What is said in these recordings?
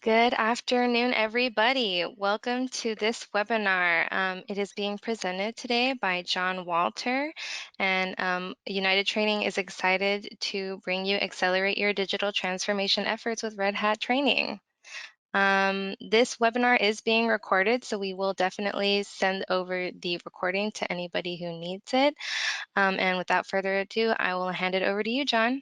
Good afternoon, everybody. Welcome to this webinar. It is being presented today by John Walter, and United Training is excited to bring you Accelerate Your Digital Transformation Efforts with Red Hat Training. This webinar is being recorded, so we will definitely send over the recording to anybody who needs it. And without further ado, I will hand it over to you, John.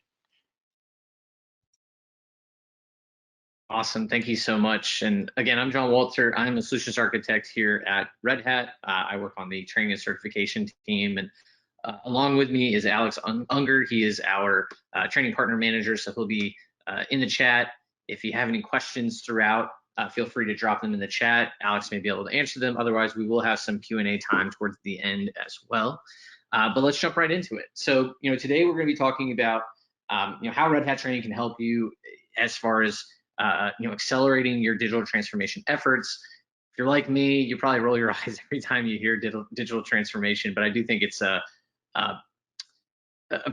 Awesome. Thank you so much. And again, I'm John Walter. I'm a solutions architect here at Red Hat. I work on the training and certification team. And along with me is Alex Unger. He is our training partner manager. So he'll be in the chat. If you have any questions throughout, feel free to drop them in the chat. Alex may be able to answer them. Otherwise, we will have some Q&A time towards the end as well. But let's jump right into it. So, today we're going to be talking about, how Red Hat Training can help you as far as accelerating your digital transformation efforts. If you're like me, you probably roll your eyes every time you hear digital transformation, but I do think it's a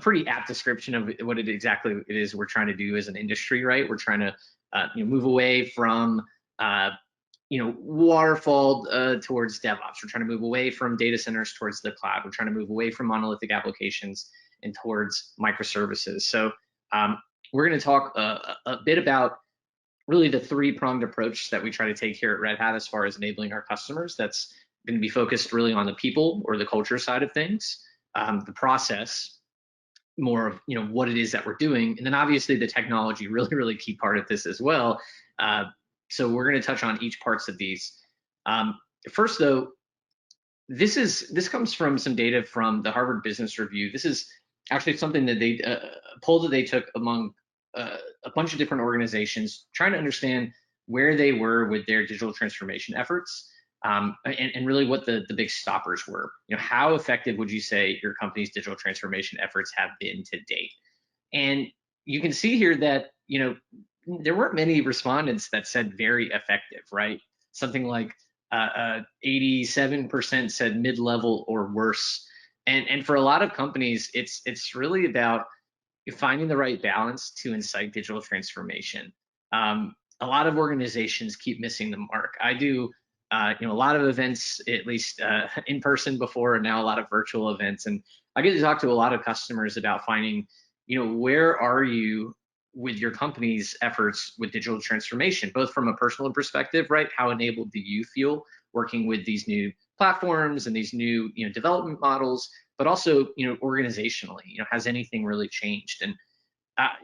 pretty apt description of what it exactly is we're trying to do as an industry, right? We're trying to move away from waterfall towards DevOps. We're trying to move away from data centers towards the cloud. We're trying to move away from monolithic applications and towards microservices. So we're going to talk a bit about really the three-pronged approach that we try to take here at Red Hat as far as enabling our customers. That's going to be focused really on the people or the culture side of things, the process, more of what it is that we're doing, and then obviously the technology, really key part of this as well. So we're going to touch on each parts of these. First, though, this comes from some data from the Harvard Business Review. This is actually something that they poll that they took among a bunch of different organizations, trying to understand where they were with their digital transformation efforts, and really what the big stoppers were. How effective would you say your company's digital transformation efforts have been to date? And you can see here that there weren't many respondents that said very effective, right? Something like 87% said mid-level or worse. And for a lot of companies, it's really about finding the right balance to incite digital transformation. A lot of organizations keep missing the mark. I do, a lot of events, at least in person before, and now a lot of virtual events. And I get to talk to a lot of customers about finding, where are you with your company's efforts with digital transformation, both from a personal perspective, right? How enabled do you feel working with these new platforms and these new, development models, but also, organizationally, has anything really changed? And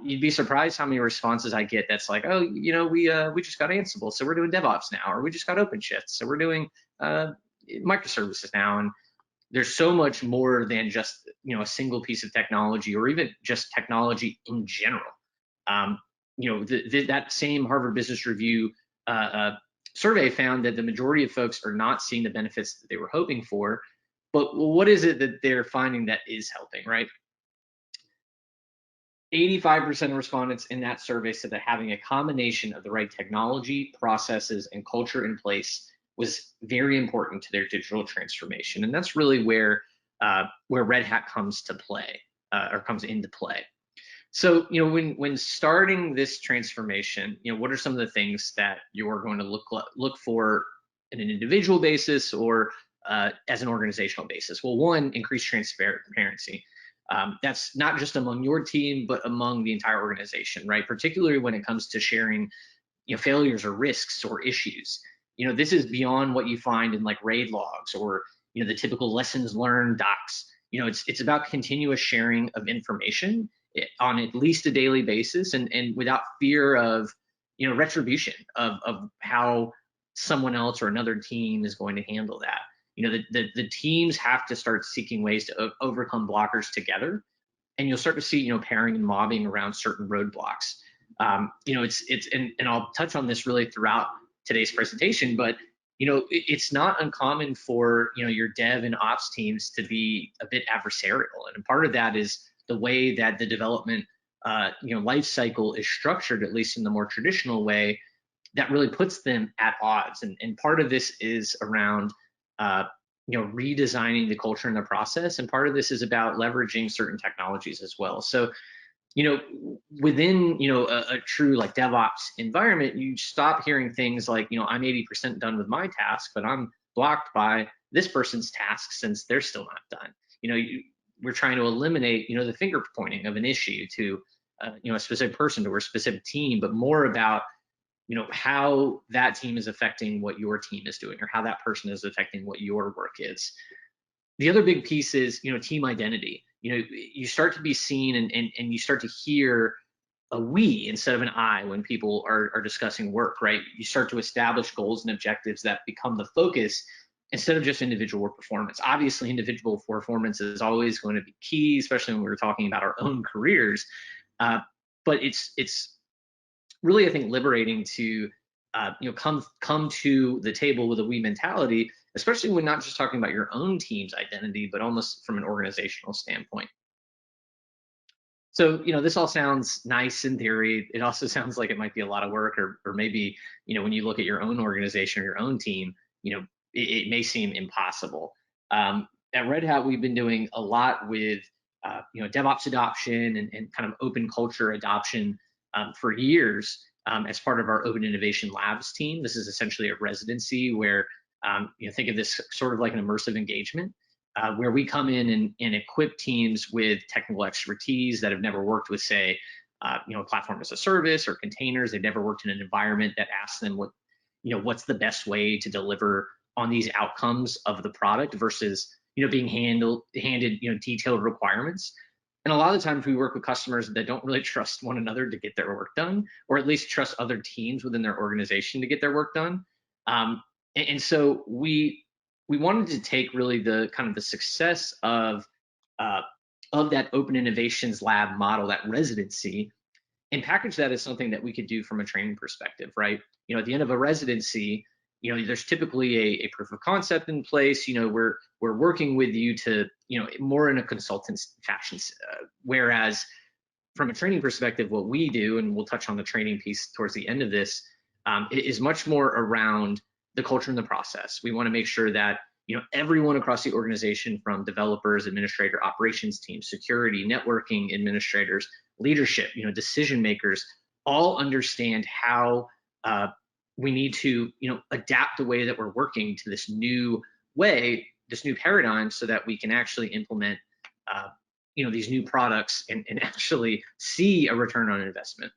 you'd be surprised how many responses I get that's like, oh, we just got Ansible, so we're doing DevOps now, or we just got OpenShift, so we're doing microservices now. And there's so much more than just a single piece of technology, or even just technology in general. That same Harvard Business Review survey found that the majority of folks are not seeing the benefits that they were hoping for. But what is it that they're finding that is helping, right? 85% of respondents in that survey said that having a combination of the right technology, processes, and culture in place was very important to their digital transformation. And that's really where Red Hat comes to play, or comes into play. So, when starting this transformation, what are some of the things that you're going to look for in an individual basis or as an organizational basis? Well, one, increased transparency. That's not just among your team, but among the entire organization, right? Particularly when it comes to sharing, failures or risks or issues. This is beyond what you find in like RAID logs or, the typical lessons learned docs. It's about continuous sharing of information on at least a daily basis, and without fear of, retribution of how someone else or another team is going to handle that. The teams have to start seeking ways to overcome blockers together, and you'll start to see, pairing and mobbing around certain roadblocks. And I'll touch on this really throughout today's presentation, but it's not uncommon for your dev and ops teams to be a bit adversarial, and part of that is the way that the development life cycle is structured, at least in the more traditional way, that really puts them at odds. And part of this is around redesigning the culture and the process, and part of this is about leveraging certain technologies as well. So within, a true like DevOps environment, you stop hearing things like, I'm 80% done with my task, but I'm blocked by this person's task since they're still not done. We're trying to eliminate, the finger pointing of an issue to, a specific person or a specific team, but more about, how that team is affecting what your team is doing, or how that person is affecting what your work is. The other big piece is, team identity. You start to be seen, and you start to hear a we instead of an I when people are discussing work, right? You start to establish goals and objectives that become the focus instead of just individual performance. Obviously, individual performance is always going to be key, especially when we're talking about our own careers. But it's really, I think, liberating to come to the table with a we mentality, especially when not just talking about your own team's identity, but almost from an organizational standpoint. So, this all sounds nice in theory. It also sounds like it might be a lot of work, or maybe, when you look at your own organization or your own team, it may seem impossible. At Red Hat, we've been doing a lot with, DevOps adoption and kind of open culture adoption for years as part of our Open Innovation Labs team. This is essentially a residency where, think of this sort of like an immersive engagement where we come in and equip teams with technical expertise that have never worked with, say, a platform as a service or containers. They've never worked in an environment that asks them what's the best way to deliver on these outcomes of the product versus, being handed, detailed requirements. And a lot of the times we work with customers that don't really trust one another to get their work done, or at least trust other teams within their organization to get their work done. And so we wanted to take really the kind of the success uh, of that Open Innovations Lab model, that residency, and package that as something that we could do from a training perspective, right? At the end of a residency, there's typically a proof of concept in place. We're working with you to, more in a consultant fashion. Whereas from a training perspective, what we do, and we'll touch on the training piece towards the end of this, is much more around the culture and the process. We want to make sure that everyone across the organization, from developers, administrator, operations teams, security, networking administrators, leadership, decision makers, all understand how we need to adapt the way that we're working to this new way, this new paradigm, so that we can actually implement these new products and actually see a return on investment.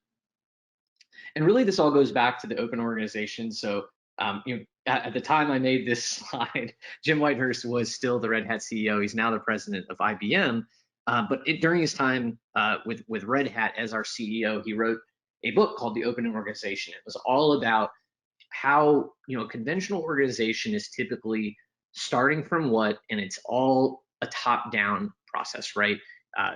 And really, this all goes back to the open organization. So, at the time I made this slide, Jim Whitehurst was still the Red Hat CEO. He's now the president of IBM. But during his time with Red Hat as our CEO, he wrote a book called The Open Organization. It was all about how a conventional organization is typically starting from what, and it's all a top-down process, right?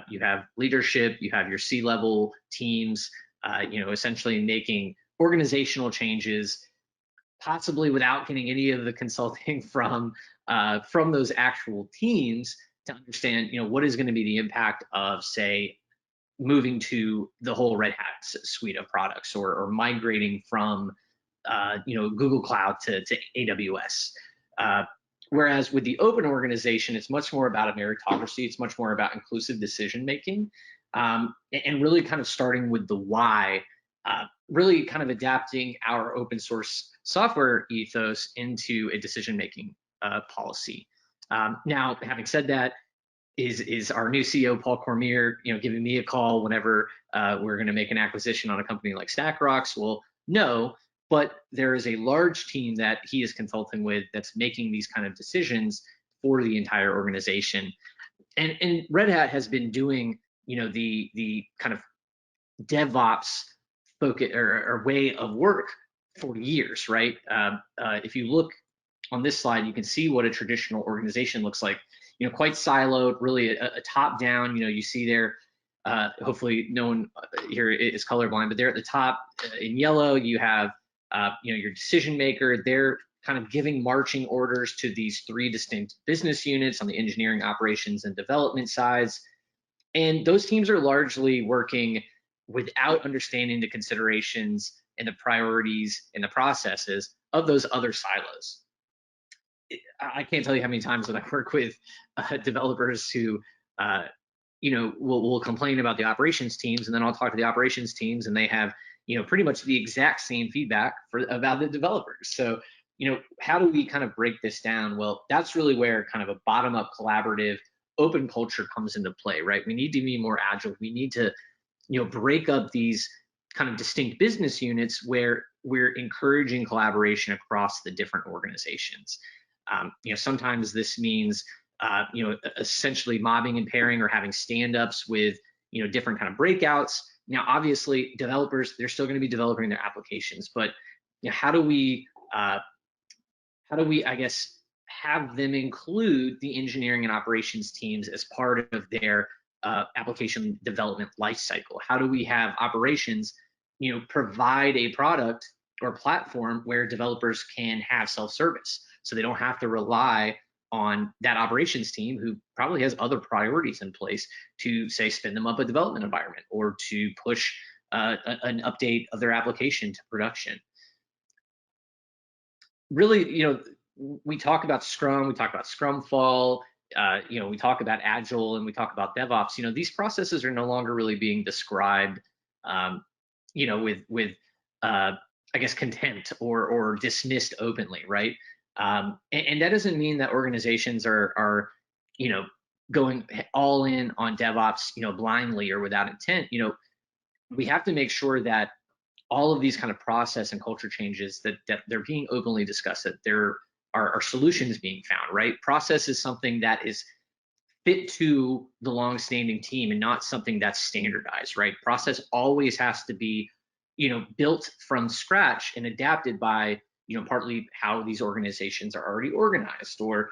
You have leadership, you have your C-level teams, essentially making organizational changes, possibly without getting any of the consulting from those actual teams to understand, what is going to be the impact of, say, moving to the whole Red Hat suite of products, or migrating from Google Cloud to AWS. Whereas with the open organization, it's much more about a meritocracy. It's much more about inclusive decision making, and really kind of starting with the why, really kind of adapting our open source software ethos into a decision making policy. Now, having said that, is our new CEO Paul Cormier, giving me a call whenever we're going to make an acquisition on a company like StackRox? Well, no. But there is a large team that he is consulting with that's making these kind of decisions for the entire organization. And Red Hat has been doing, the kind of DevOps focus or way of work for years, right? If you look on this slide, you can see what a traditional organization looks like. Quite siloed, really a top-down. You see there. Hopefully, no one here is colorblind, but there at the top in yellow, you have your decision maker. They're kind of giving marching orders to these three distinct business units on the engineering, operations, and development sides. And those teams are largely working without understanding the considerations and the priorities and the processes of those other silos. I can't tell you how many times that I work with developers who we'll complain about the operations teams, and then I'll talk to the operations teams, and they have, pretty much the exact same feedback about the developers. So, how do we kind of break this down? Well, that's really where kind of a bottom-up collaborative open culture comes into play, right? We need to be more agile. We need to, break up these kind of distinct business units where we're encouraging collaboration across the different organizations. Sometimes this means, essentially mobbing and pairing or having stand-ups with, different kind of breakouts. Now, obviously, developers, they're still going to be developing their applications, but how do we, I guess, have them include the engineering and operations teams as part of their application development lifecycle? How do we have operations, provide a product or platform where developers can have self-service, so they don't have to rely on that operations team who probably has other priorities in place to, say, spin them up a development environment or to push an update of their application to production. Really, we talk about Scrum, we talk about Scrum Fall, we talk about Agile, and we talk about DevOps. These processes are no longer really being described, with I guess, contempt or dismissed openly, right? And that doesn't mean that organizations are going all in on DevOps, blindly or without intent. We have to make sure that all of these kind of process and culture changes that they're being openly discussed, that there are solutions being found, right? Process is something that is fit to the long-standing team and not something that's standardized, right? Process always has to be, built from scratch and adapted by, partly how these organizations are already organized, or,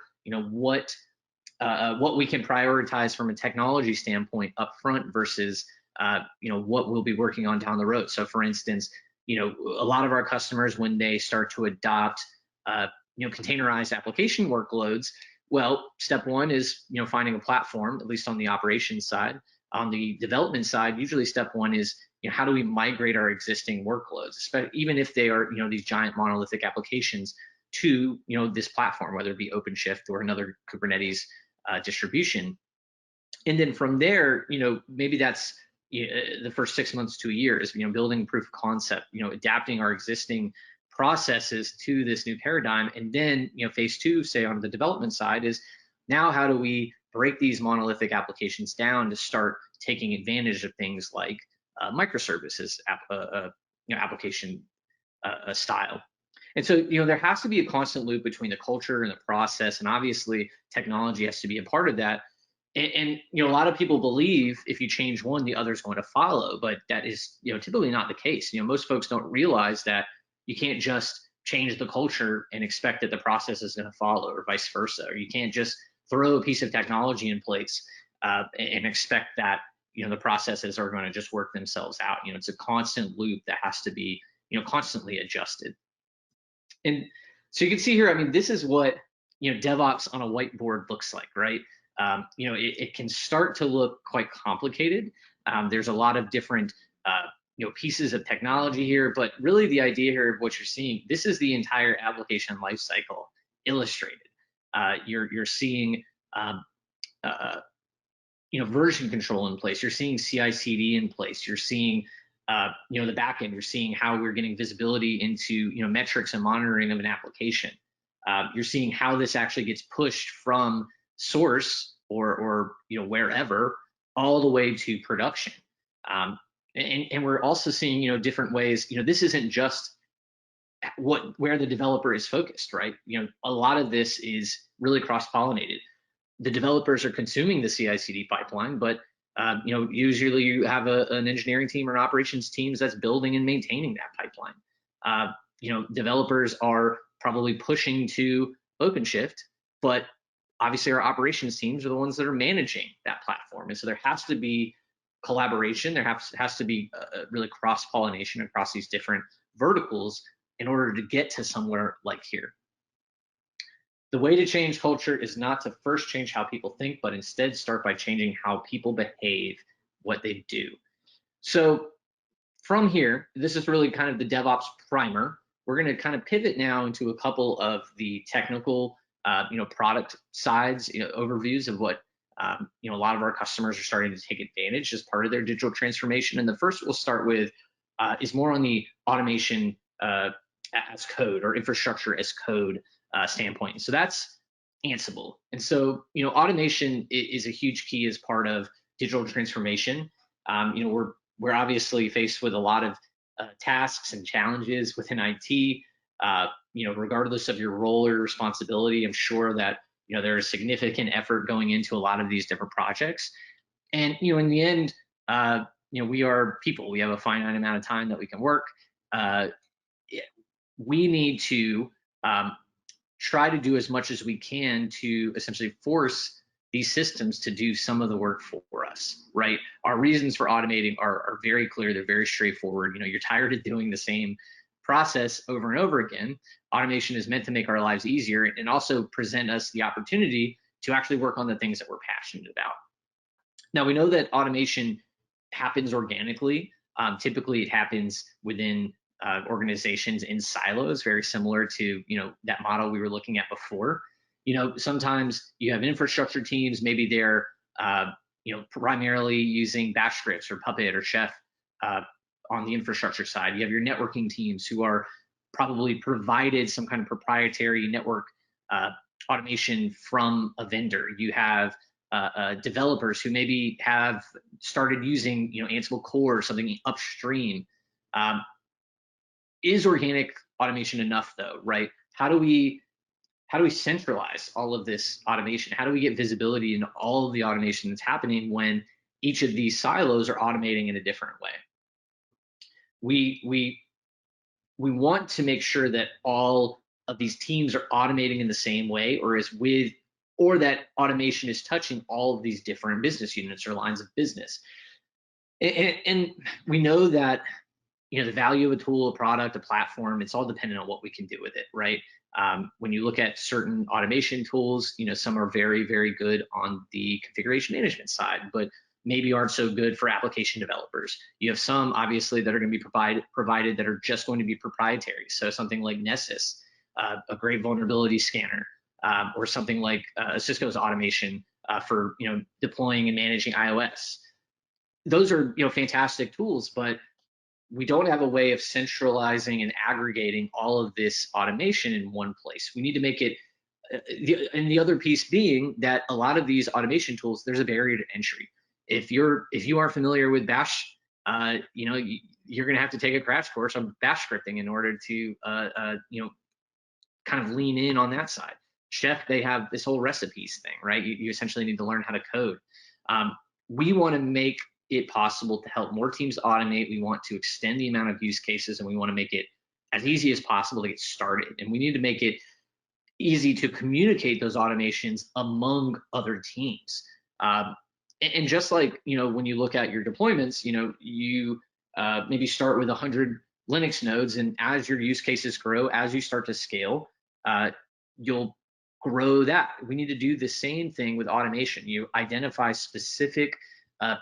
what we can prioritize from a technology standpoint up front versus, what we'll be working on down the road. So for instance, a lot of our customers, when they start to adopt, containerized application workloads, well, step one is, finding a platform, at least on the operations side. On the development side, usually step one is, how do we migrate our existing workloads, even if they are, these giant monolithic applications, to, this platform, whether it be OpenShift or another Kubernetes distribution. And then from there, maybe that's the first 6 months to a year is, building proof of concept, adapting our existing processes to this new paradigm. And then, phase two, say on the development side, is now how do we break these monolithic applications down to start taking advantage of things like microservices application style. And so, there has to be a constant loop between the culture and the process, and obviously technology has to be a part of that. And a lot of people believe if you change one, the other's going to follow, but that is, typically not the case. Most folks don't realize that you can't just change the culture and expect that the process is going to follow, or vice versa. Or you can't just throw a piece of technology in place and expect that, the processes are going to just work themselves out. It's a constant loop that has to be, constantly adjusted. And so you can see here, I mean, this is what, DevOps on a whiteboard looks like, right? It can start to look quite complicated. There's a lot of different, pieces of technology here, but really the idea here of what you're seeing, this is the entire application lifecycle illustrated. You're seeing, version control in place. You're seeing CI/CD in place. You're seeing, the backend. You're seeing how we're getting visibility into, metrics and monitoring of an application. You're seeing how this actually gets pushed from source or wherever all the way to production. And we're also seeing, different ways. This isn't just where the developer is focused, right? A lot of this is really cross-pollinated. The developers are consuming the CI/CD pipeline, but usually you have an engineering team or an operations teams that's building and maintaining that pipeline. Developers are probably pushing to OpenShift, but obviously our operations teams are the ones that are managing that platform. And so there has to be collaboration. There has to be really cross-pollination across these different verticals in order to get to somewhere like here. The way to change culture is not to first change how people think, but instead start by changing how people behave, what they do. So from here, this is really kind of the DevOps primer. We're going to kind of pivot now into a couple of the technical, product sides, overviews of what A lot of our customers are starting to take advantage as part of their digital transformation. And the first we'll start with is more on the automation as code or infrastructure as code standpoint. So that's Ansible. And so, automation is a huge key as part of digital transformation. We're obviously faced with a lot of tasks and challenges within IT. Regardless of your role or responsibility, I'm sure that there is significant effort going into a lot of these different projects. And in the end, we are people. We have a finite amount of time that we can work. We need to try to do as much as we can to essentially force these systems to do some of the work for us, right? Our reasons for automating are very clear. They're very straightforward. You're tired of doing the same process over and over again. Automation is meant to make our lives easier and also present us the opportunity to actually work on the things that we're passionate about. Now, we know that automation happens organically. Typically, it happens within organizations in silos, very similar to that model we were looking at before. Sometimes you have infrastructure teams, maybe they're primarily using Bash scripts or Puppet or Chef on the infrastructure side. You have your networking teams who are probably provided some kind of proprietary network automation from a vendor. You have developers who maybe have started using Ansible core or something upstream. Is organic automation enough though, right? How do we centralize all of this automation? How do we get visibility into all of the automation that's happening when each of these silos are automating in a different way? We want to make sure that all of these teams are automating in the same way, or that automation is touching all of these different business units or lines of business. And we know that the value of a tool, a product, a platform, it's all dependent on what we can do with it, right? When you look at certain automation tools, some are very, very good on the configuration management side, but maybe aren't so good for application developers. You have some, obviously, that are going to be provided that are just going to be proprietary. So something like Nessus, a great vulnerability scanner, or something like Cisco's automation for deploying and managing iOS. Those are fantastic tools, but we don't have a way of centralizing and aggregating all of this automation in one place. We need to make it, and the other piece being that a lot of these automation tools, there's a barrier to entry. If you are familiar with Bash, you're going to have to take a crash course on Bash scripting in order to kind of lean in on that side. Chef, they have this whole recipes thing, right? You essentially need to learn how to code. We want to make it possible to help more teams automate. We want to extend the amount of use cases, and we want to make it as easy as possible to get started. And we need to make it easy to communicate those automations among other teams. And just like when you look at your deployments, you maybe start with 100 Linux nodes, and as your use cases grow, as you start to scale, you'll grow that. We need to do the same thing with automation. You identify specific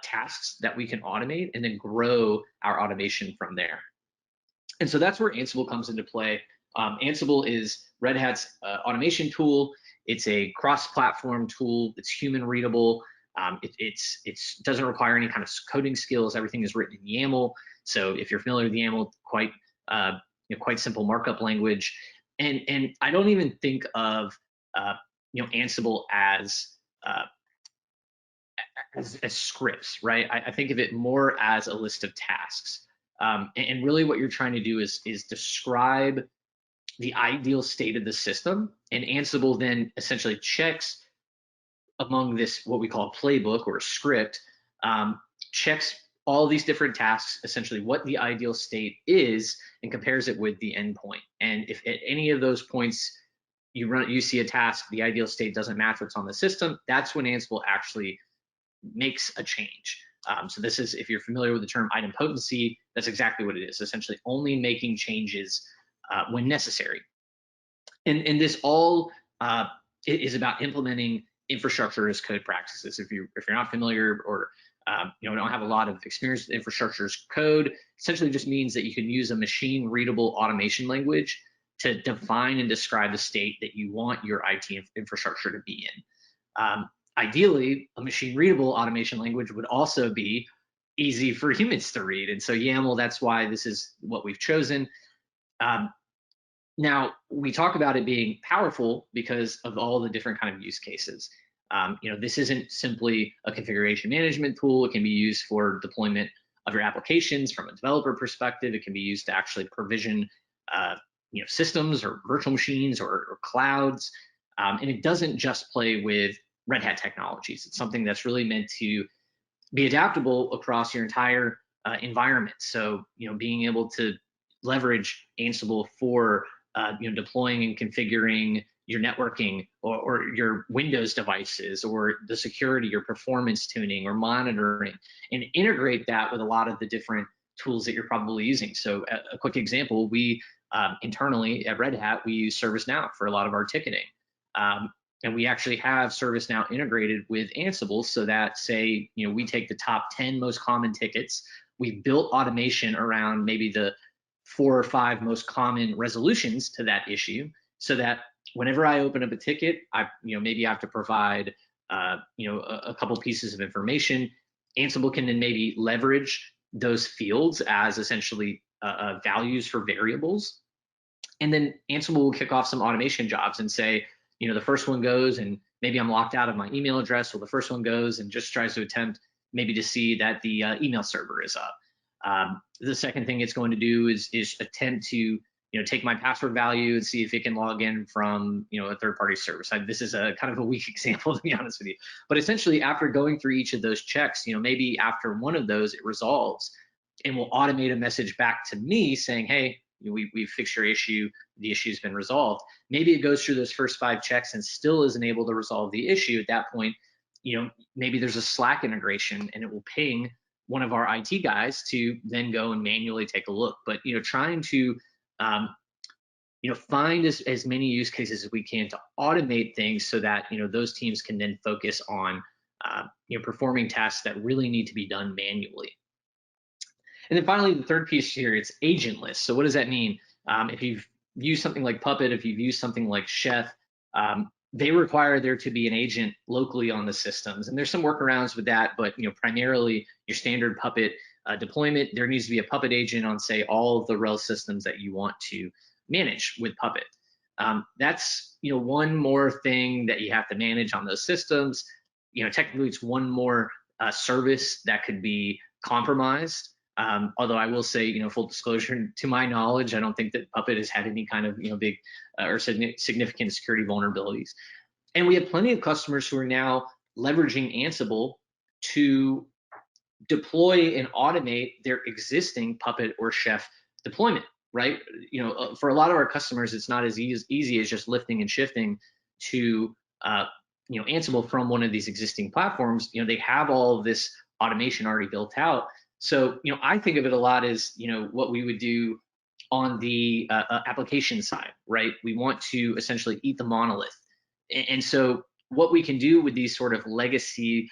tasks that we can automate, and then grow our automation from there. And so that's where Ansible comes into play. Ansible is Red Hat's automation tool. It's a cross-platform tool. It's human readable. It doesn't require any kind of coding skills. Everything is written in YAML. So if you're familiar with YAML, quite simple markup language. And I don't even think of Ansible as scripts, right? I think of it more as a list of tasks. And really what you're trying to do is describe the ideal state of the system, and Ansible then essentially checks among this, what we call a playbook or a script, checks all these different tasks, essentially what the ideal state is, and compares it with the endpoint. And if at any of those points you see a task, the ideal state doesn't match what's on the system, that's when Ansible actually makes a change. So this is, if you're familiar with the term idempotency, that's exactly what it is, essentially only making changes when necessary. And this all is about implementing infrastructure as code practices. If you're not familiar, or don't have a lot of experience with infrastructure as code, essentially just means that you can use a machine readable automation language to define and describe the state that you want your IT infrastructure to be in. ideally, a machine readable automation language would also be easy for humans to read. And so YAML, that's why this is what we've chosen. Um, Now, we talk about it being powerful because of all the different kind of use cases. This isn't simply a configuration management tool. It can be used for deployment of your applications from a developer perspective. It can be used to actually provision, systems or virtual machines or clouds. And it doesn't just play with Red Hat technologies. It's something that's really meant to be adaptable across your entire environment. So, being able to leverage Ansible for deploying and configuring your networking or your Windows devices or the security or performance tuning or monitoring, and integrate that with a lot of the different tools that you're probably using. So a quick example, we internally at Red Hat, we use ServiceNow for a lot of our ticketing. And we actually have ServiceNow integrated with Ansible so that, say, we take the top 10 most common tickets, we built automation around maybe the 4 or 5 most common resolutions to that issue, so that whenever I open up a ticket, maybe I have to provide, a couple pieces of information. Ansible can then maybe leverage those fields as essentially values for variables. And then Ansible will kick off some automation jobs and say, the first one goes and maybe I'm locked out of my email address. So the first one goes and just tries to attempt maybe to see that the email server is up. The second thing it's going to do is attempt to take my password value and see if it can log in from a third-party service. This is a kind of a weak example, to be honest with you. But essentially, after going through each of those checks, maybe after one of those it resolves, and will automate a message back to me saying, hey, we've fixed your issue, the issue's been resolved. Maybe it goes through those first 5 checks and still isn't able to resolve the issue. At that point, maybe there's a Slack integration and it will ping one of our IT guys to then go and manually take a look. But trying to find as many use cases as we can to automate things so that those teams can then focus on performing tasks that really need to be done manually. And then finally, the third piece here, it's agentless. So what does that mean? If you've used something like Puppet, if you've used something like Chef, they require there to be an agent locally on the systems. And there's some workarounds with that, but primarily your standard Puppet deployment, there needs to be a Puppet agent on, say, all of the RHEL systems that you want to manage with Puppet. That's one more thing that you have to manage on those systems. Technically, it's one more service that could be compromised. Although I will say, full disclosure, to my knowledge, I don't think that Puppet has had any kind of, big or significant security vulnerabilities. And we have plenty of customers who are now leveraging Ansible to deploy and automate their existing Puppet or Chef deployment, right? For a lot of our customers, it's not as easy as just lifting and shifting to, Ansible from one of these existing platforms. They have all of this automation already built out. So, I think of it a lot as, what we would do on the application side, right? We want to essentially eat the monolith. And so what we can do with these sort of legacy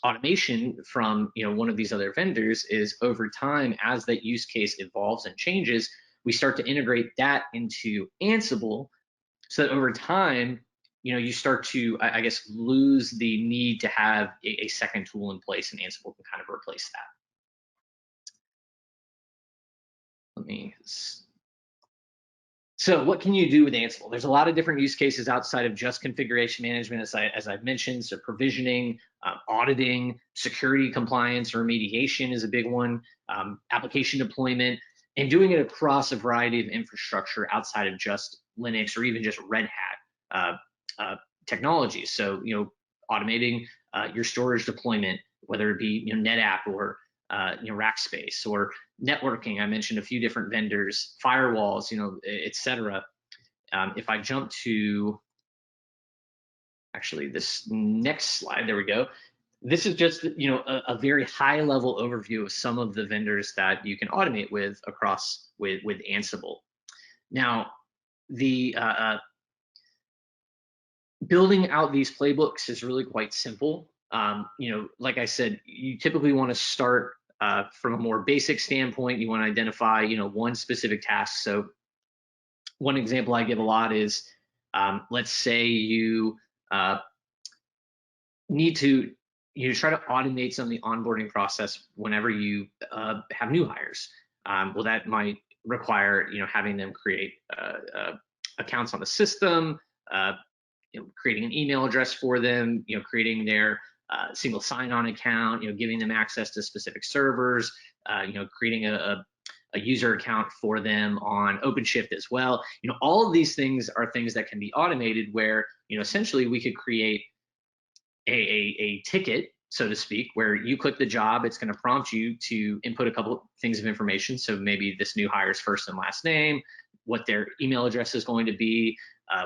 automation from, one of these other vendors is, over time, as that use case evolves and changes, we start to integrate that into Ansible, so that over time, you start to, I guess, lose the need to have a second tool in place, and Ansible can kind of replace that. So what can you do with Ansible? There's a lot of different use cases outside of just configuration management, as I've mentioned. So provisioning, auditing, security compliance, remediation is a big one, application deployment, and doing it across a variety of infrastructure outside of just Linux or even just Red Hat technologies. So, automating your storage deployment, whether it be NetApp or Rackspace, or networking. I mentioned a few different vendors, firewalls, et cetera. If I jump to actually this next slide, there we go. This is just a very high level overview of some of the vendors that you can automate with across with Ansible. Now, the building out these playbooks is really quite simple. Like I said, you typically want to start from a more basic standpoint. You want to identify, one specific task. So one example I give a lot is, let's say you need to try to automate some of the onboarding process whenever you have new hires. Well, that might require having them create accounts on the system, uh, creating an email address for them, creating their single sign-on account, giving them access to specific servers, creating a user account for them on OpenShift as well. All of these things are things that can be automated where, essentially we could create a ticket, so to speak, where you click the job, it's going to prompt you to input a couple things of information. So maybe this new hire's first and last name, what their email address is going to be,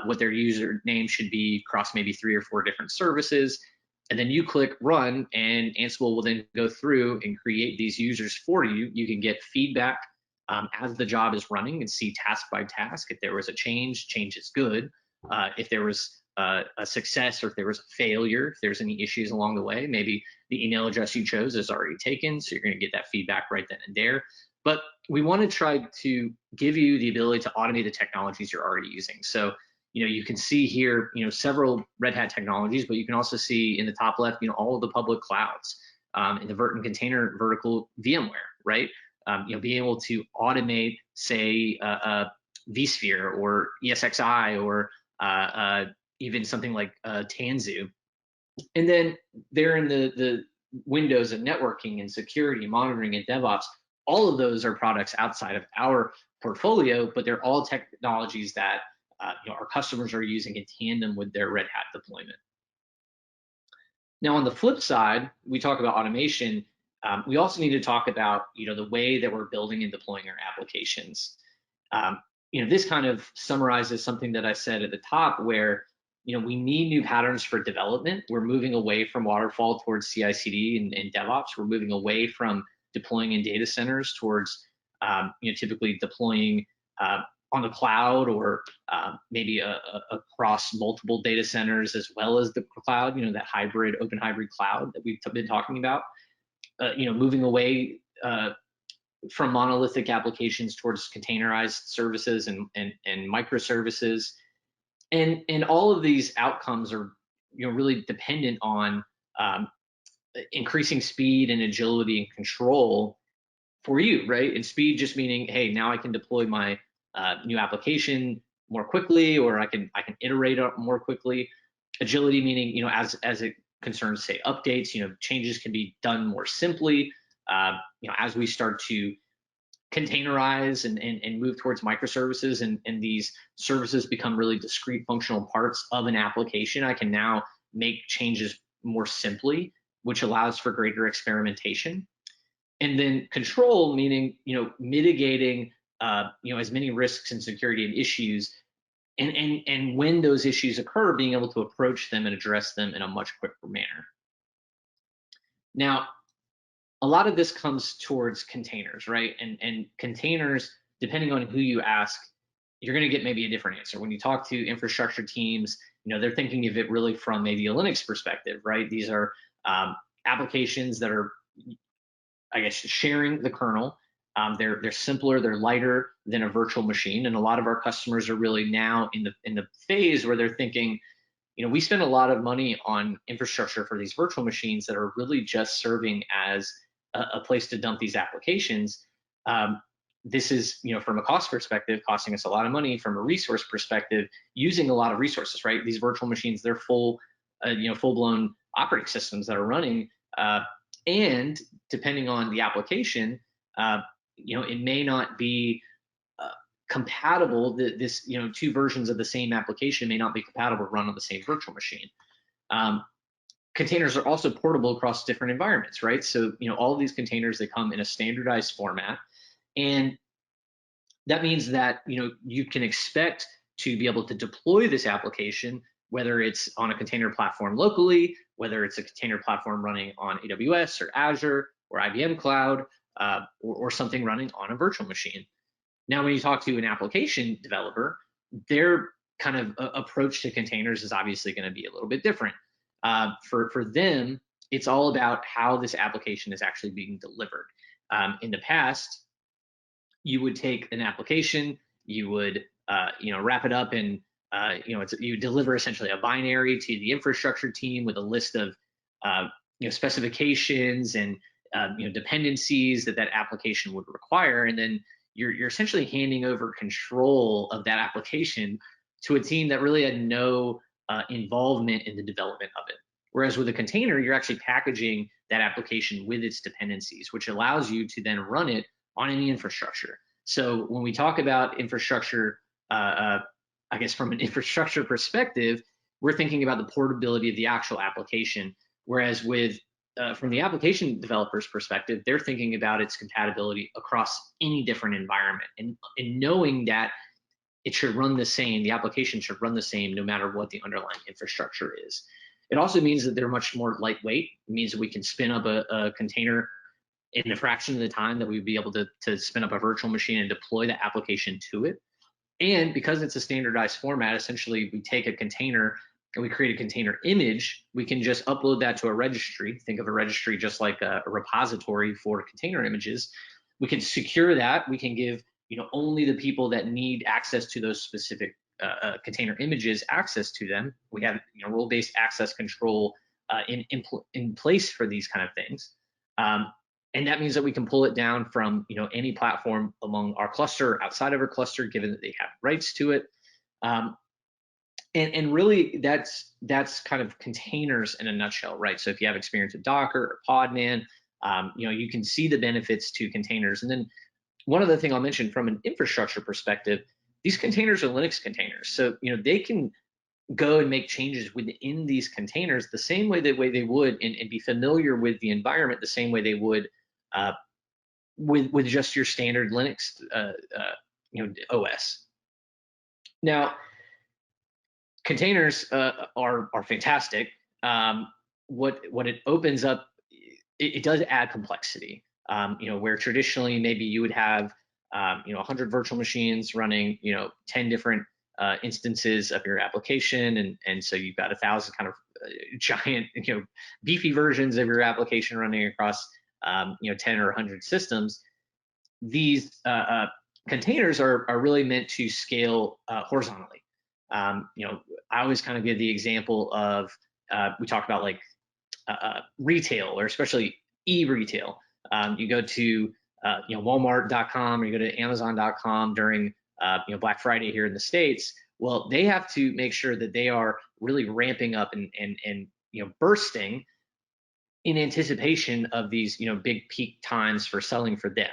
what their username should be across maybe 3 or 4 different services. And then you click run, and Ansible will then go through and create these users for you. You can get feedback as the job is running and see task by task. If there was a change is good. If there was a success, or if there was a failure, if there's any issues along the way, maybe the email address you chose is already taken, so you're going to get that feedback right then and there. But we want to try to give you the ability to automate the technologies you're already using. So you can see here several Red Hat technologies, but you can also see in the top left all of the public clouds, in the and container vertical VMware, right? Being able to automate, say, vSphere or ESXi, or even something like Tanzu. And then there in the windows of networking and security, monitoring, and DevOps, all of those are products outside of our portfolio, but they're all technologies that our customers are using in tandem with their Red Hat deployment. Now, on the flip side, we talk about automation. We also need to talk about the way that we're building and deploying our applications. This kind of summarizes something that I said at the top, where we need new patterns for development. We're moving away from waterfall towards CI/CD and DevOps. We're moving away from deploying in data centers towards typically deploying on the cloud, or maybe across multiple data centers as well as the cloud. That hybrid, open hybrid cloud that we've been talking about. Moving away from monolithic applications towards containerized services and microservices. And all of these outcomes are really dependent on increasing speed and agility and control for you, right? And speed just meaning, hey, now I can deploy my new application more quickly, or I can iterate more quickly. Agility meaning, as it concerns, say, updates, changes can be done more simply. As we start to containerize and move towards microservices, and these services become really discrete functional parts of an application, I can now make changes more simply, which allows for greater experimentation. And then control meaning mitigating as many risks and security and issues, and when those issues occur, being able to approach them and address them in a much quicker manner. Now, a lot of this comes towards containers, right? And containers, depending on who you ask, you're going to get maybe a different answer. When you talk to infrastructure teams, they're thinking of it really from maybe a Linux perspective, right? These are applications that are, I guess, sharing the kernel. They're simpler, they're lighter than a virtual machine, and a lot of our customers are really now in the phase where they're thinking, we spend a lot of money on infrastructure for these virtual machines that are really just serving as a place to dump these applications. This is, from a cost perspective, costing us a lot of money. From a resource perspective, using a lot of resources, right? These virtual machines, they're full-blown operating systems that are running, and depending on the application, it may not be compatible. This, two versions of the same application may not be compatible to run on the same virtual machine. Containers are also portable across different environments, right? So, all of these containers, they come in a standardized format, and that means that, you can expect to be able to deploy this application, whether it's on a container platform locally, whether it's a container platform running on AWS or Azure or IBM Cloud, or something running on a virtual machine. Now, when you talk to an application developer, their kind of approach to containers is obviously going to be a little bit different. For them, it's all about how this application is actually being delivered. In the past, you would take an application, you would wrap it up in you deliver essentially a binary to the infrastructure team with a list of specifications and dependencies that application would require, and then you're essentially handing over control of that application to a team that really had no involvement in the development of it. Whereas with a container, you're actually packaging that application with its dependencies, which allows you to then run it on any infrastructure. So when we talk about infrastructure, I guess from an infrastructure perspective, we're thinking about the portability of the actual application. Whereas with from the application developer's perspective, they're thinking about its compatibility across any different environment, and knowing that it should run the same, the application should run the same no matter what the underlying infrastructure is. It also means that they're much more lightweight. It means that we can spin up a container in a fraction of the time that we'd be able to spin up a virtual machine and deploy the application to it. And because it's a standardized format, essentially we take a container and we create a container image. We can just upload that to a registry. Think of a registry just like a repository for container images. We can secure that. We can give only the people that need access to those specific container images access to them. We have role-based access control in place for these kind of things. And that means that we can pull it down from any platform among our cluster, outside of our cluster, given that they have rights to it. And really, that's kind of containers in a nutshell, right? So if you have experience with Docker or Podman, you can see the benefits to containers. And then one other thing I'll mention from an infrastructure perspective, these containers are Linux containers, so they can go and make changes within these containers the same way they would, and be familiar with the environment the same way they would with just your standard Linux OS. Now, containers are fantastic. What it opens up, it does add complexity. Where traditionally maybe you would have 100 virtual machines running 10 different instances of your application, and so you've got 1,000 kind of giant beefy versions of your application running across 10 or 100 systems. These containers are really meant to scale horizontally. I always kind of give the example of we talk about like retail, or especially e-retail. You go to Walmart.com, or you go to Amazon.com during Black Friday here in the States. Well, they have to make sure that they are really ramping up and bursting in anticipation of these big peak times for selling for them.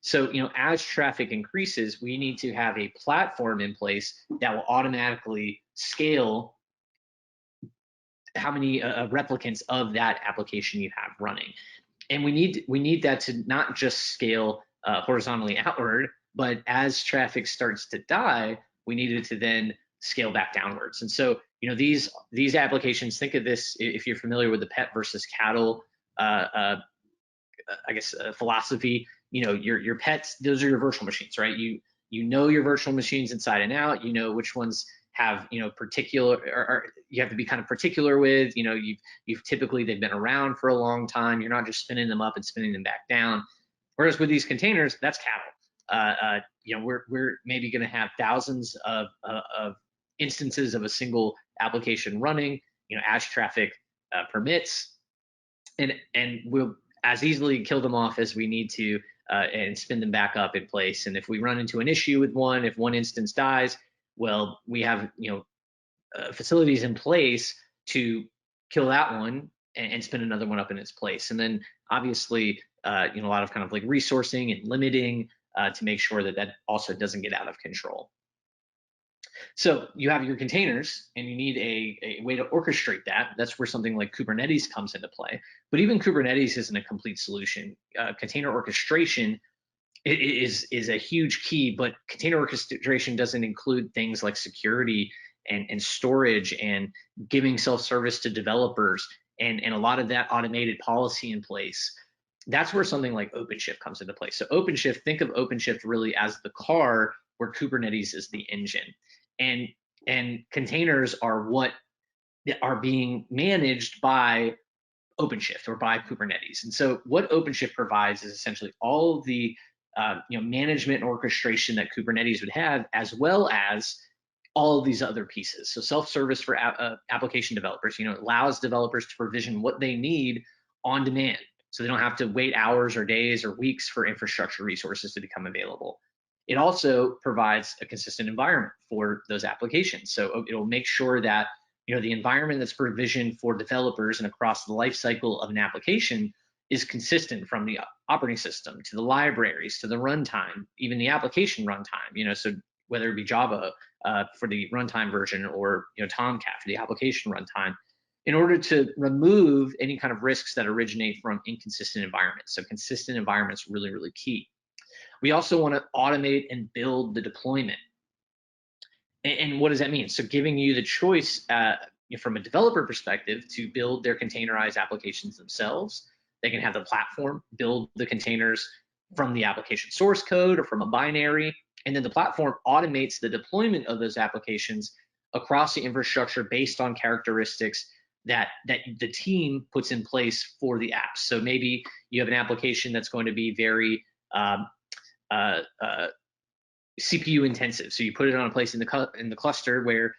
So as traffic increases, we need to have a platform in place that will automatically scale how many replicants of that application you have running. And we need that to not just scale horizontally outward, but as traffic starts to die, we need it to then scale back downwards. And so these applications, think of this, if you're familiar with the pet versus cattle philosophy. Your pets, those are your virtual machines, right? You know your virtual machines inside and out. You know which ones have particular, or you have to be kind of particular with. You've typically, they've been around for a long time. You're not just spinning them up and spinning them back down. Whereas with these containers, that's cattle. We're maybe going to have thousands of instances of a single application running as traffic permits, and we'll as easily kill them off as we need to and spin them back up in place. And if we run into an issue with one, if one instance dies, well, we have facilities in place to kill that one and spin another one up in its place. And then obviously a lot of kind of like resourcing and limiting to make sure that also doesn't get out of control. So you have your containers, and you need a way to orchestrate that. That's where something like Kubernetes comes into play. But even Kubernetes isn't a complete solution. Container orchestration is a huge key, but container orchestration doesn't include things like security and storage and giving self-service to developers and a lot of that automated policy in place. That's where something like OpenShift comes into play. So OpenShift, think of OpenShift really as the car where Kubernetes is the engine. And containers are what are being managed by OpenShift or by Kubernetes. And so what OpenShift provides is essentially all of the management and orchestration that Kubernetes would have, as well as all of these other pieces. So self-service for application developers, it allows developers to provision what they need on demand. So they don't have to wait hours or days or weeks for infrastructure resources to become available. It also provides a consistent environment for those applications. So it'll make sure that the environment that's provisioned for developers and across the life cycle of an application is consistent from the operating system to the libraries to the runtime, even the application runtime. So whether it be Java for the runtime version or Tomcat for the application runtime, in order to remove any kind of risks that originate from inconsistent environments. So consistent environments really, really key. We also want to automate and build the deployment. And what does that mean? So giving you the choice from a developer perspective to build their containerized applications themselves. They can have the platform build the containers from the application source code or from a binary, and then the platform automates the deployment of those applications across the infrastructure based on characteristics that the team puts in place for the apps. So maybe you have an application that's going to be very CPU intensive. So you put it on a place in the cluster where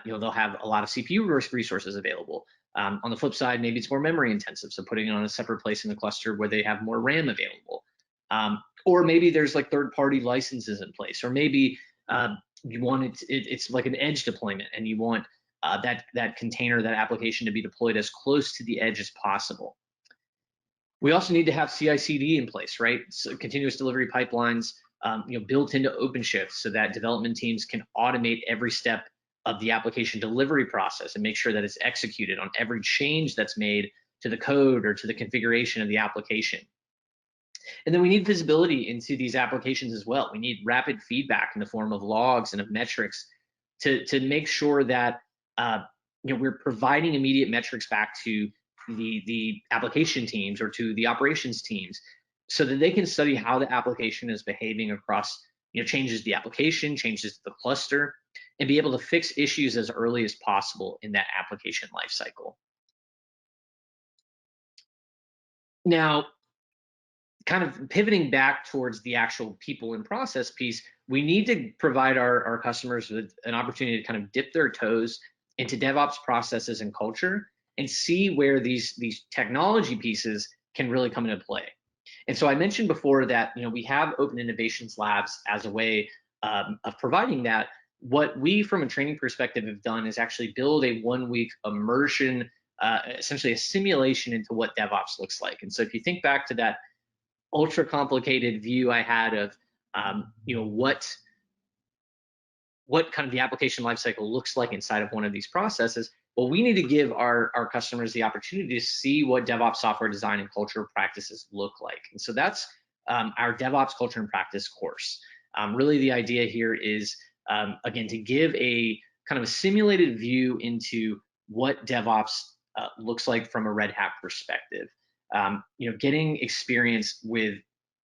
they'll have a lot of CPU resources available. On the flip side, maybe it's more memory intensive. So putting it on a separate place in the cluster where they have more RAM available. Or maybe there's like third-party licenses in place. Or maybe you want it's like an edge deployment, and you want that container, that application to be deployed as close to the edge as possible. We also need to have CI/CD in place, right? So continuous delivery pipelines, built into OpenShift so that development teams can automate every step of the application delivery process and make sure that it's executed on every change that's made to the code or to the configuration of the application. And then we need visibility into these applications as well. We need rapid feedback in the form of logs and of metrics to make sure that we're providing immediate metrics back to the application teams or to the operations teams so that they can study how the application is behaving across changes to the application, changes to the cluster, and be able to fix issues as early as possible in that application lifecycle. Now, kind of pivoting back towards the actual people and process piece, we need to provide our customers with an opportunity to kind of dip their toes into DevOps processes and culture and see where these technology pieces can really come into play. And so I mentioned before that we have Open Innovations Labs as a way of providing that. What we, from a training perspective, have done is actually build a 1-week immersion, essentially a simulation into what DevOps looks like. And so if you think back to that ultra complicated view I had of what kind of the application lifecycle looks like inside of one of these processes, well, we need to give our customers the opportunity to see what DevOps software design and culture practices look like. And so that's our DevOps culture and practice course. Really, the idea here is, again, to give a kind of a simulated view into what DevOps looks like from a Red Hat perspective. Getting experience with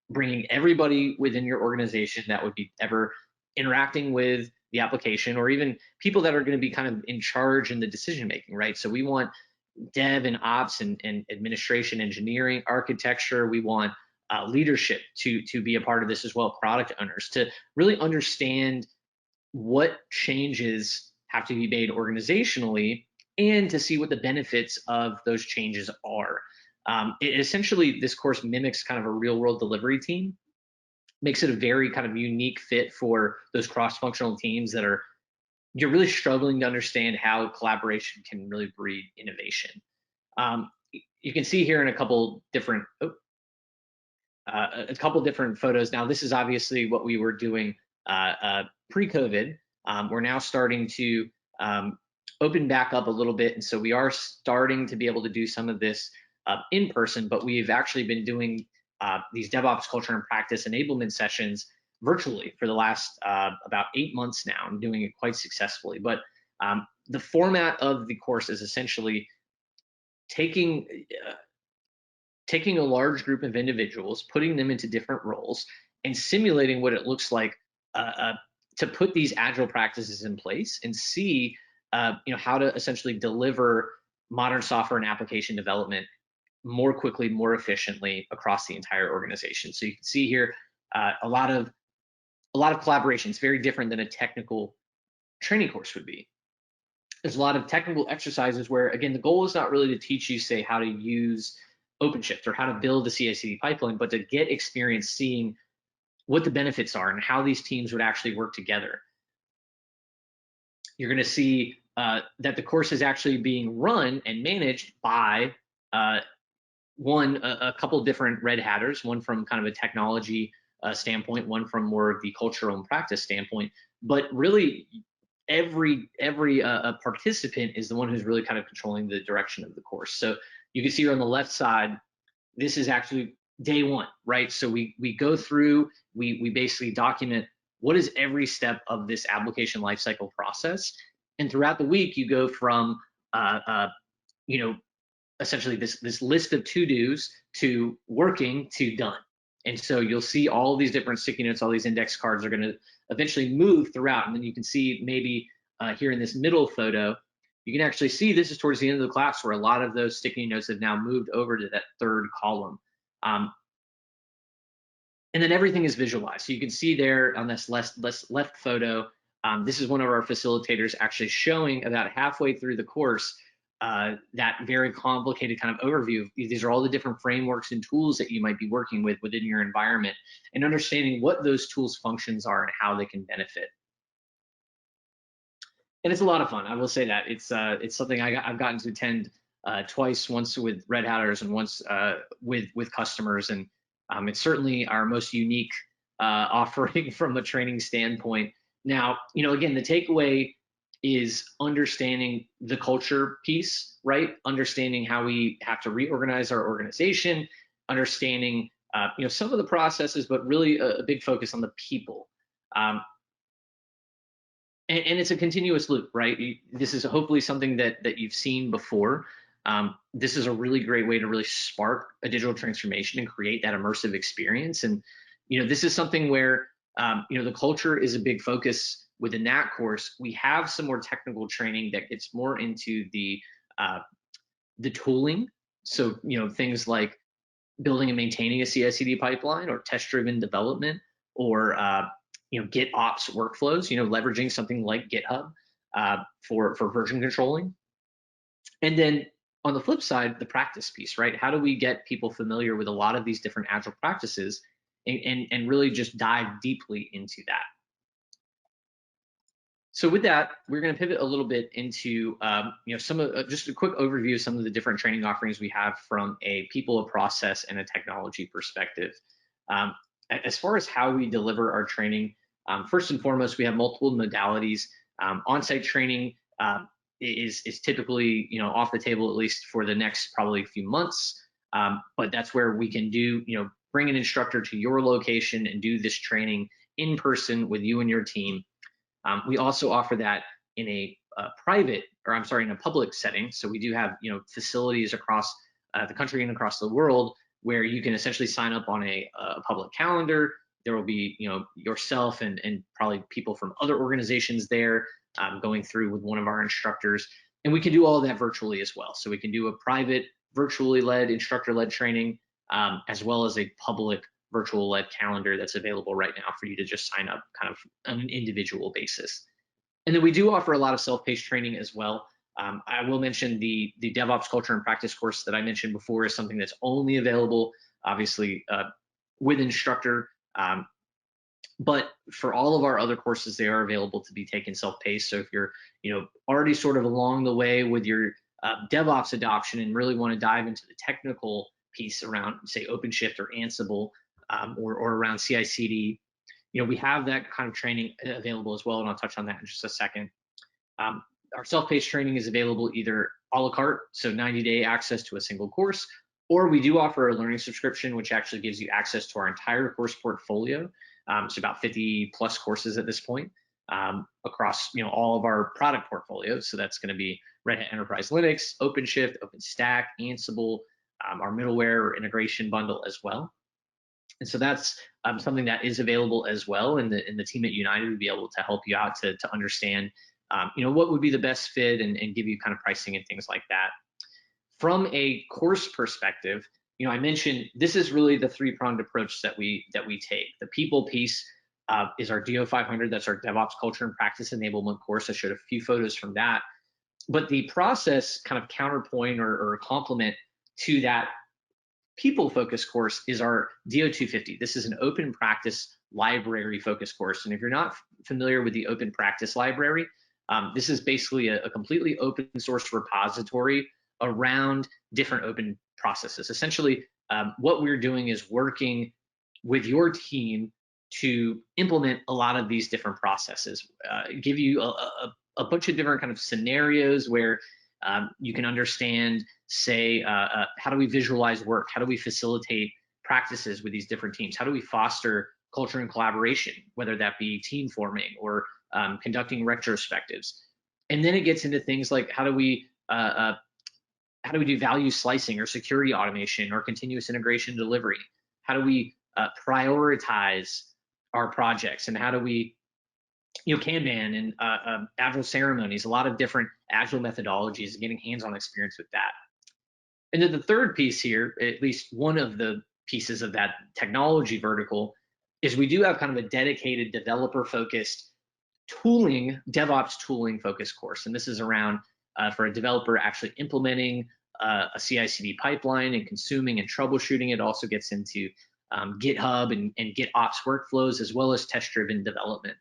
bringing everybody within your organization that would be ever interacting with the application, or even people that are going to be kind of in charge in the decision making, right? So we want dev and ops and administration, engineering, architecture. We want leadership to be a part of this as well, product owners, to really understand what changes have to be made organizationally and to see what the benefits of those changes are. Essentially, this course mimics kind of a real world delivery team, makes it a very kind of unique fit for those cross-functional teams that you're really struggling to understand how collaboration can really breed innovation. You can see here in a couple different photos. Now, this is obviously what we were doing pre-COVID. We're now starting to open back up a little bit, and so we are starting to be able to do some of this in person, but we've actually been doing these DevOps culture and practice enablement sessions virtually for the last about 8 months now. I'm doing it quite successfully. But the format of the course is essentially taking a large group of individuals, putting them into different roles, and simulating what it looks like to put these agile practices in place and see how to essentially deliver modern software and application development more quickly, more efficiently across the entire organization. So you can see here a lot of collaboration. It's very different than a technical training course would be. There's a lot of technical exercises where, again, the goal is not really to teach you, say, how to use OpenShift or how to build a CI/CD pipeline, but to get experience seeing what the benefits are and how these teams would actually work together. You're going to see that the course is actually being run and managed by a couple different Red Hatters, one from kind of a technology standpoint, one from more of the cultural and practice standpoint. But really, every participant is the one who's really kind of controlling the direction of the course. So you can see here on the left side, this is actually day one, right? So we go through, we basically document what is every step of this application lifecycle process, and throughout the week you go from you know, essentially this list of to-dos to working to done. And so you'll see all these different sticky notes, all these index cards are going to eventually move throughout. And then you can see maybe here in this middle photo, you can actually see this is towards the end of the class where a lot of those sticky notes have now moved over to that third column. And then everything is visualized. So you can see there on this left photo, this is one of our facilitators actually showing about halfway through the course that very complicated kind of overview. These are all the different frameworks and tools that you might be working with within your environment, and understanding what those tools' functions are and how they can benefit. And it's a lot of fun. I will say that it's something I've gotten to attend twice, once with Red Hatters and once with customers, and it's certainly our most unique offering from a training standpoint. Now, again, the takeaway is understanding the culture piece, right? Understanding how we have to reorganize our organization, understanding some of the processes, but really a big focus on the people. And it's a continuous loop, right? This is hopefully something that you've seen before. This is a really great way to really spark a digital transformation and create that immersive experience. And this is something where the culture is a big focus within that course. We have some more technical training that gets more into the tooling. So things like building and maintaining a CI/CD pipeline, or test-driven development, or GitOps workflows. Leveraging something like GitHub for version controlling. And then on the flip side, the practice piece, right? How do we get people familiar with a lot of these different agile practices and really just dive deeply into that? So with that, we're going to pivot a little bit into some of just a quick overview of some of the different training offerings we have from a people, a process, and a technology perspective. As far as how we deliver our training, first and foremost, we have multiple modalities. On-site training is typically off the table, at least for the next probably few months. But that's where we can do bring an instructor to your location and do this training in person with you and your team. We also offer that in a in a public setting. So we do have facilities across the country and across the world where you can essentially sign up on a public calendar. There will be yourself and probably people from other organizations there going through with one of our instructors, and we can do all of that virtually as well. So we can do a private, virtually led, instructor-led training, as well as a public virtual-led calendar that's available right now for you to just sign up kind of on an individual basis. And then we do offer a lot of self-paced training as well. I will mention the DevOps Culture and Practice course that I mentioned before is something that's only available, obviously, with instructor. But for all of our other courses, they are available to be taken self-paced. So if you're already sort of along the way with your DevOps adoption and really want to dive into the technical piece around, say, OpenShift or Ansible, or around CI/CD, we have that kind of training available as well, and I'll touch on that in just a second. Our self-paced training is available either a la carte, so 90-day access to a single course, or we do offer a learning subscription, which actually gives you access to our entire course portfolio. So about 50 plus courses at this point across all of our product portfolios. So that's going to be Red Hat Enterprise Linux, OpenShift, OpenStack, Ansible, our middleware or integration bundle as well. And so that's something that is available as well, and the team at United would be able to help you out to understand what would be the best fit and give you kind of pricing and things like that. From a course perspective, I mentioned this is really the three-pronged approach that we take. The people piece, is our DO 500. That's our DevOps Culture and Practice Enablement course. I showed a few photos from that. But the process kind of counterpoint or complement to that people focused course is our DO 250. This is an open practice library focused course. And if you're not familiar with the open practice library, this is basically a completely open source repository around different open processes. Essentially, what we're doing is working with your team to implement a lot of these different processes, give you a bunch of different kind of scenarios where you can understand, say, how do we visualize work? How do we facilitate practices with these different teams? How do we foster culture and collaboration, whether that be team forming or conducting retrospectives? And then it gets into things like how do we do value slicing or security automation or continuous integration delivery? How do we prioritize our projects, and how do we, Kanban and agile ceremonies, a lot of different agile methodologies, getting hands-on experience with that. And then the third piece here, at least one of the pieces of that technology vertical, is we do have kind of a dedicated developer-focused tooling, DevOps tooling focused course. And this is around for a developer actually implementing a CI/CD pipeline and consuming and troubleshooting. It also gets into GitHub and GitOps workflows, as well as test-driven development.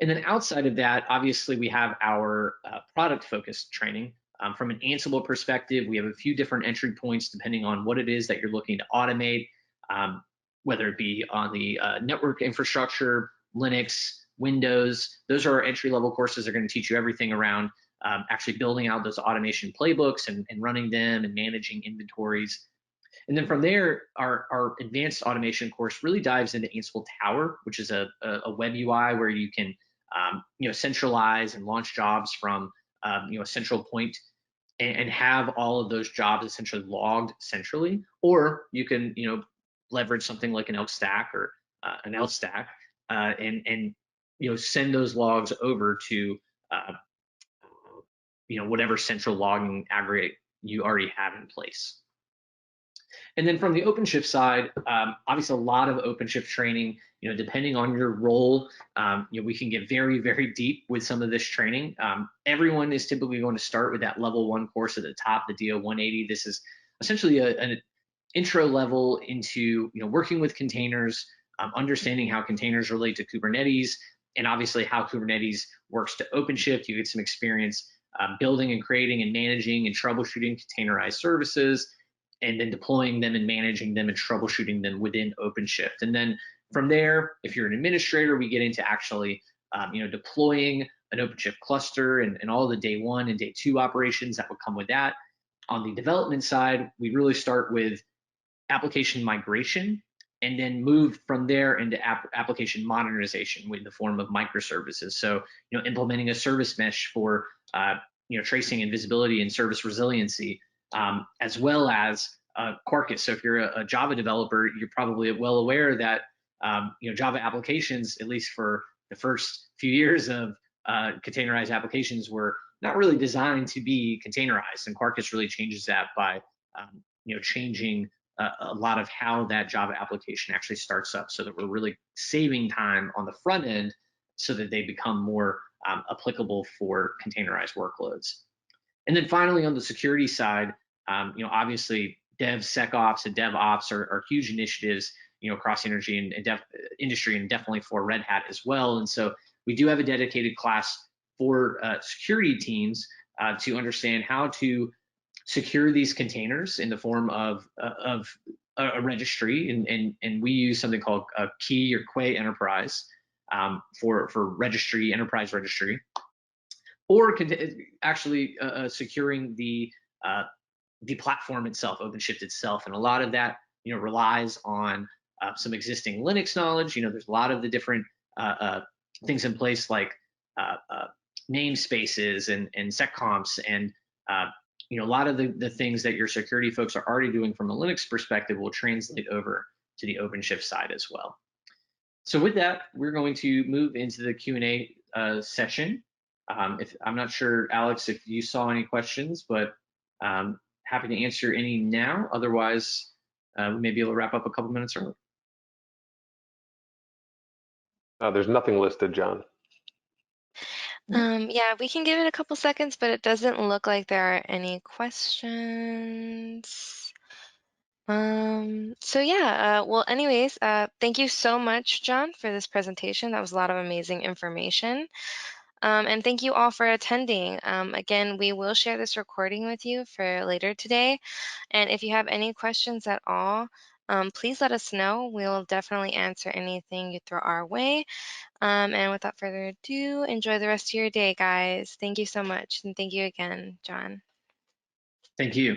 And then outside of that, obviously, we have our product-focused training. From an Ansible perspective, we have a few different entry points depending on what it is that you're looking to automate, whether it be on the network infrastructure, Linux, Windows. Those are our entry-level courses. They're going to teach you everything around actually building out those automation playbooks and running them and managing inventories. And then from there, our advanced automation course really dives into Ansible Tower, which is a web UI where you can centralize and launch jobs from a central point and have all of those jobs essentially logged centrally. Or you can leverage something like an Elk Stack or an LStack and send those logs over to whatever central logging aggregate you already have in place. And then from the OpenShift side, obviously a lot of OpenShift training, depending on your role, we can get very, very deep with some of this training. Everyone is typically going to start with that level 1 course at the top, the DO 180. This is essentially an intro level into working with containers, understanding how containers relate to Kubernetes, and obviously how Kubernetes works to OpenShift. You get some experience building and creating and managing and troubleshooting containerized services, and then deploying them and managing them and troubleshooting them within OpenShift. And then from there, if you're an administrator, we get into actually deploying an OpenShift cluster and all the day 1 and day 2 operations that would come with that. On the development side, we really start with application migration and then move from there into application modernization in the form of microservices. So implementing a service mesh for tracing and visibility and service resiliency, as well as Quarkus. So if you're a Java developer, you're probably well aware that Java applications, at least for the first few years of containerized applications, were not really designed to be containerized, and Quarkus really changes that by changing a lot of how that Java application actually starts up, so that we're really saving time on the front end, so that they become more applicable for containerized workloads. And then finally, on the security side, obviously DevSecOps and DevOps are huge initiatives, across industry and definitely for Red Hat as well. And so we do have a dedicated class for security teams to understand how to secure these containers in the form of a registry, and we use something called Key or Quay Enterprise for registry, enterprise registry, or actually securing the platform itself, OpenShift itself. And a lot of that relies on some existing Linux knowledge. There's a lot of the different things in place, like namespaces and seccomps, and a lot of the things that your security folks are already doing from a Linux perspective will translate over to the OpenShift side as well. So with that, we're going to move into the Q&A session. I'm not sure, Alex, if you saw any questions, but happy to answer any now. Otherwise, we may be able to wrap up a couple minutes early. There's nothing listed, John. Yeah, we can give it a couple seconds, but it doesn't look like there are any questions. So yeah, well, anyways, thank you so much, John, for this presentation. That was a lot of amazing information. And thank you all for attending. Again, we will share this recording with you for later today. And if you have any questions at all, please let us know. We'll definitely answer anything you throw our way. And without further ado, enjoy the rest of your day, guys. Thank you so much. And thank you again, John. Thank you.